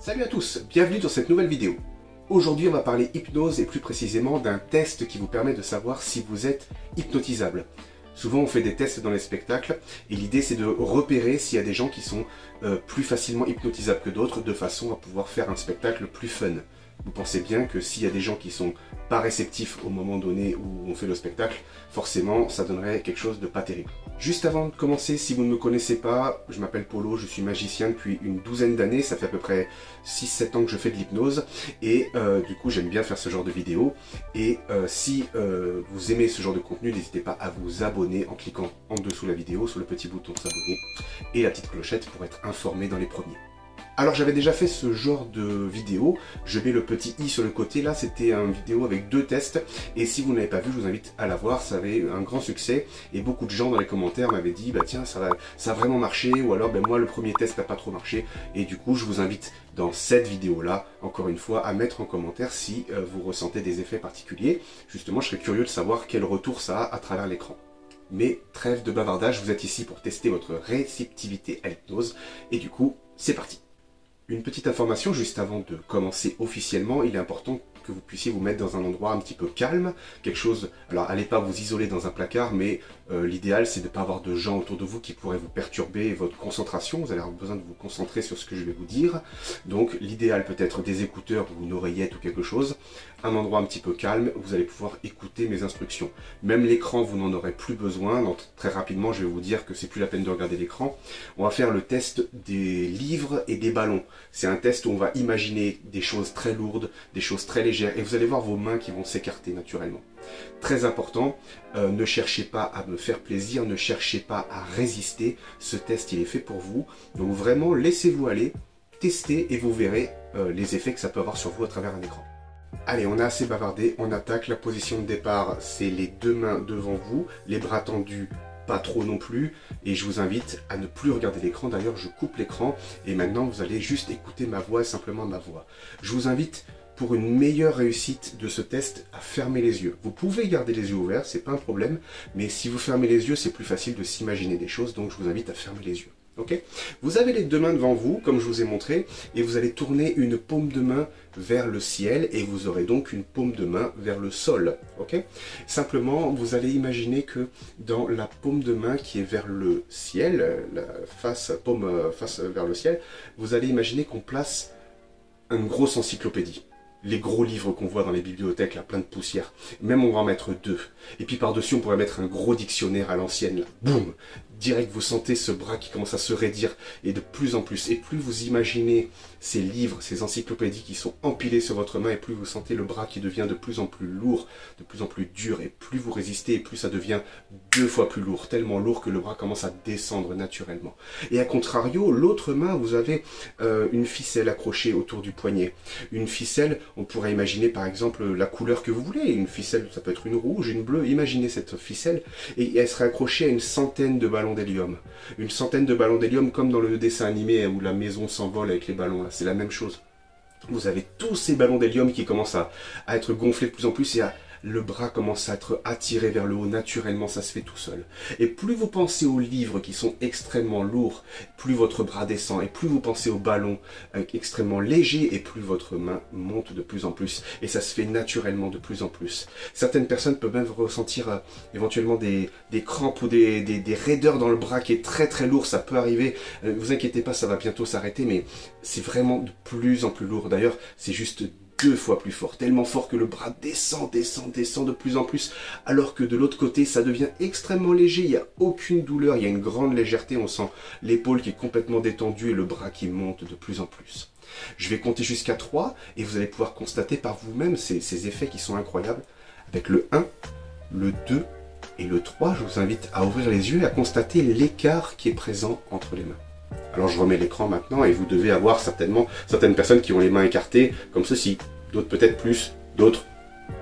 Salut à tous, bienvenue dans cette nouvelle vidéo. Aujourd'hui on va parler hypnose et plus précisément d'un test qui vous permet de savoir si vous êtes hypnotisable. Souvent on fait des tests dans les spectacles et l'idée c'est de repérer s'il y a des gens qui sont plus facilement hypnotisables que d'autres de façon à pouvoir faire un spectacle plus fun. Vous pensez bien que s'il y a des gens qui sont pas réceptifs au moment donné où on fait le spectacle, forcément ça donnerait quelque chose de pas terrible. Juste avant de commencer, si vous ne me connaissez pas, je m'appelle Polo, je suis magicien depuis une douzaine d'années, ça fait à peu près 6-7 ans que je fais de l'hypnose et du coup j'aime bien faire ce genre de vidéos. Et si vous aimez ce genre de contenu, n'hésitez pas à vous abonner en cliquant en dessous de la vidéo sur le petit bouton s'abonner et la petite clochette pour être informé dans les premiers. Alors j'avais déjà fait ce genre de vidéo, je mets le petit i sur le côté, là c'était une vidéo avec 2 tests, et si vous n'avez pas vu, je vous invite à la voir, ça avait un grand succès, et beaucoup de gens dans les commentaires m'avaient dit, bah tiens, ça a vraiment marché, ou alors, ben moi le premier test n'a pas trop marché, et du coup je vous invite dans cette vidéo-là, encore une fois, à mettre en commentaire si vous ressentez des effets particuliers. Justement, je serais curieux de savoir quel retour ça a à travers l'écran. Mais trêve de bavardage, vous êtes ici pour tester votre réceptivité à l'hypnose, et du coup, c'est parti. Une petite information juste avant de commencer officiellement, il est important que vous puissiez vous mettre dans un endroit un petit peu calme, quelque chose, alors allez pas vous isoler dans un placard, mais l'idéal c'est de ne pas avoir de gens autour de vous qui pourraient vous perturber votre concentration, vous allez avoir besoin de vous concentrer sur ce que je vais vous dire, donc l'idéal peut être des écouteurs ou une oreillette ou quelque chose, un endroit un petit peu calme, vous allez pouvoir écouter mes instructions. Même l'écran vous n'en aurez plus besoin, donc très rapidement je vais vous dire que c'est plus la peine de regarder l'écran. On va faire le test des livres et des ballons. C'est un test où on va imaginer des choses très lourdes, des choses très légères, et vous allez voir vos mains qui vont s'écarter naturellement. Très important, ne cherchez pas à me faire plaisir, ne cherchez pas à résister, ce test il est fait pour vous, donc vraiment laissez-vous aller, testez et vous verrez les effets que ça peut avoir sur vous à travers un écran. Allez, on a assez bavardé, on attaque. La position de départ, c'est les 2 mains devant vous, les bras tendus, pas trop non plus, et je vous invite à ne plus regarder l'écran. D'ailleurs, je coupe l'écran, et maintenant vous allez juste écouter ma voix, simplement ma voix. Je vous invite, pour une meilleure réussite de ce test, à fermer les yeux. Vous pouvez garder les yeux ouverts, c'est pas un problème, mais si vous fermez les yeux, c'est plus facile de s'imaginer des choses, donc je vous invite à fermer les yeux. Okay. Vous avez les 2 mains devant vous, comme je vous ai montré, et vous allez tourner une paume de main vers le ciel, et vous aurez donc une paume de main vers le sol. Okay. Simplement, vous allez imaginer que dans la paume de main qui est vers le ciel, la paume face vers le ciel, vous allez imaginer qu'on place une grosse encyclopédie. Les gros livres qu'on voit dans les bibliothèques, là, plein de poussière. Même on va en mettre 2. Et puis par-dessus, on pourrait mettre un gros dictionnaire à l'ancienne, là. Boum! Direct, vous sentez ce bras qui commence à se raidir, et de plus en plus. Et plus vous imaginez ces livres, ces encyclopédies qui sont empilées sur votre main, et plus vous sentez le bras qui devient de plus en plus lourd, de plus en plus dur, et plus vous résistez, et plus ça devient 2 fois plus lourd, tellement lourd que le bras commence à descendre naturellement. Et à contrario, l'autre main, vous avez une ficelle accrochée autour du poignet. Une ficelle, on pourrait imaginer par exemple la couleur que vous voulez. Une ficelle, ça peut être une rouge, une bleue. Imaginez cette ficelle, et elle serait accrochée à une centaine de ballons d'hélium. Une centaine de ballons d'hélium comme dans le dessin animé où la maison s'envole avec les ballons, là, c'est la même chose. Vous avez tous ces ballons d'hélium qui commencent à être gonflés de plus en plus, et le bras commence à être attiré vers le haut naturellement, ça se fait tout seul. Et plus vous pensez aux livres qui sont extrêmement lourds, plus votre bras descend, et plus vous pensez aux ballons extrêmement légers, et plus votre main monte de plus en plus. Et ça se fait naturellement de plus en plus. Certaines personnes peuvent même ressentir éventuellement des crampes ou des raideurs dans le bras qui est très très lourd, ça peut arriver. Vous inquiétez pas, ça va bientôt s'arrêter, mais c'est vraiment de plus en plus lourd. D'ailleurs, c'est juste 2 fois plus fort, tellement fort que le bras descend de plus en plus, alors que de l'autre côté, ça devient extrêmement léger, il n'y a aucune douleur, il y a une grande légèreté, on sent l'épaule qui est complètement détendue et le bras qui monte de plus en plus. Je vais compter jusqu'à 3 et vous allez pouvoir constater par vous-même ces effets qui sont incroyables. Avec le 1, le 2 et le 3, je vous invite à ouvrir les yeux et à constater l'écart qui est présent entre les mains. Alors je remets l'écran maintenant et vous devez avoir certainement certaines personnes qui ont les mains écartées comme ceci, d'autres peut-être plus, d'autres,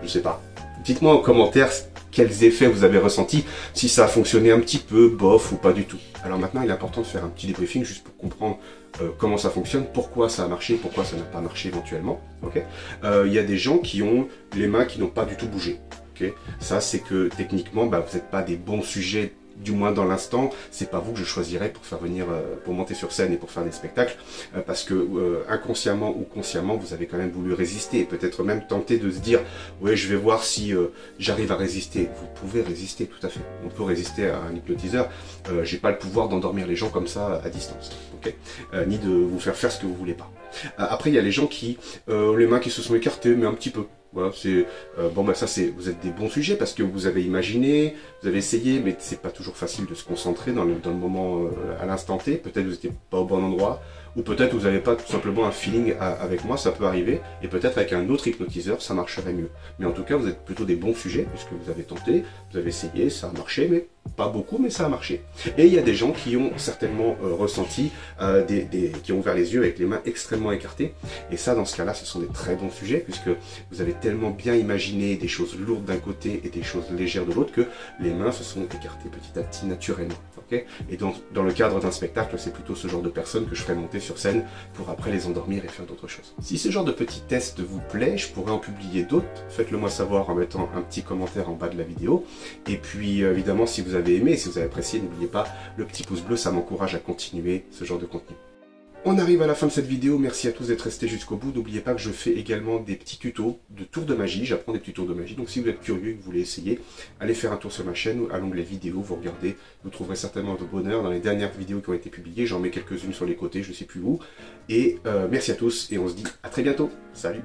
je sais pas. Dites-moi en commentaire quels effets vous avez ressentis, si ça a fonctionné un petit peu, bof ou pas du tout. Alors maintenant il est important de faire un petit débriefing juste pour comprendre comment ça fonctionne, pourquoi ça a marché, pourquoi ça n'a pas marché éventuellement. Okay. Y a des gens qui ont les mains qui n'ont pas du tout bougé. Okay. Ça c'est que techniquement vous n'êtes pas des bons sujets du moins dans l'instant, c'est pas vous que je choisirais pour faire venir, pour monter sur scène et pour faire des spectacles, parce que inconsciemment ou consciemment, vous avez quand même voulu résister, et peut-être même tenter de se dire, ouais, je vais voir si j'arrive à résister. Vous pouvez résister, tout à fait. On peut résister à un hypnotiseur. J'ai pas le pouvoir d'endormir les gens comme ça à distance, ok, ni de vous faire faire ce que vous voulez pas. Après, il y a les gens qui, les mains qui se sont écartées, mais un petit peu. Voilà, c'est bon, bah ça c'est, vous êtes des bons sujets parce que vous avez imaginé, vous avez essayé, mais c'est pas toujours facile de se concentrer dans le moment à l'instant T. Peut-être vous n'étiez pas au bon endroit, ou peut-être vous n'avez pas tout simplement un feeling avec moi, ça peut arriver, et peut-être avec un autre hypnotiseur ça marcherait mieux. Mais en tout cas, vous êtes plutôt des bons sujets puisque vous avez tenté, vous avez essayé, ça a marché, mais pas beaucoup, mais ça a marché. Et il y a des gens qui ont certainement ressenti, qui ont ouvert les yeux avec les mains extrêmement écartées. Et ça, dans ce cas-là, ce sont des très bons sujets, puisque vous avez tellement bien imaginé des choses lourdes d'un côté et des choses légères de l'autre, que les mains se sont écartées petit à petit naturellement. Okay, et dans le cadre d'un spectacle, c'est plutôt ce genre de personnes que je ferai monter sur scène pour après les endormir et faire d'autres choses. Si ce genre de petit test vous plaît, je pourrais en publier d'autres. Faites-le moi savoir en mettant un petit commentaire en bas de la vidéo. Et puis évidemment, si vous avez aimé, si vous avez apprécié, n'oubliez pas le petit pouce bleu, ça m'encourage à continuer ce genre de contenu. On arrive à la fin de cette vidéo, merci à tous d'être restés jusqu'au bout. N'oubliez pas que je fais également des petits tutos de tours de magie, j'apprends des petits tours de magie, donc si vous êtes curieux et que vous voulez essayer, allez faire un tour sur ma chaîne, à l'onglet vidéo, vous regardez, vous trouverez certainement votre bonheur dans les dernières vidéos qui ont été publiées, j'en mets quelques-unes sur les côtés, je sais plus où. Et merci à tous, et on se dit à très bientôt, salut!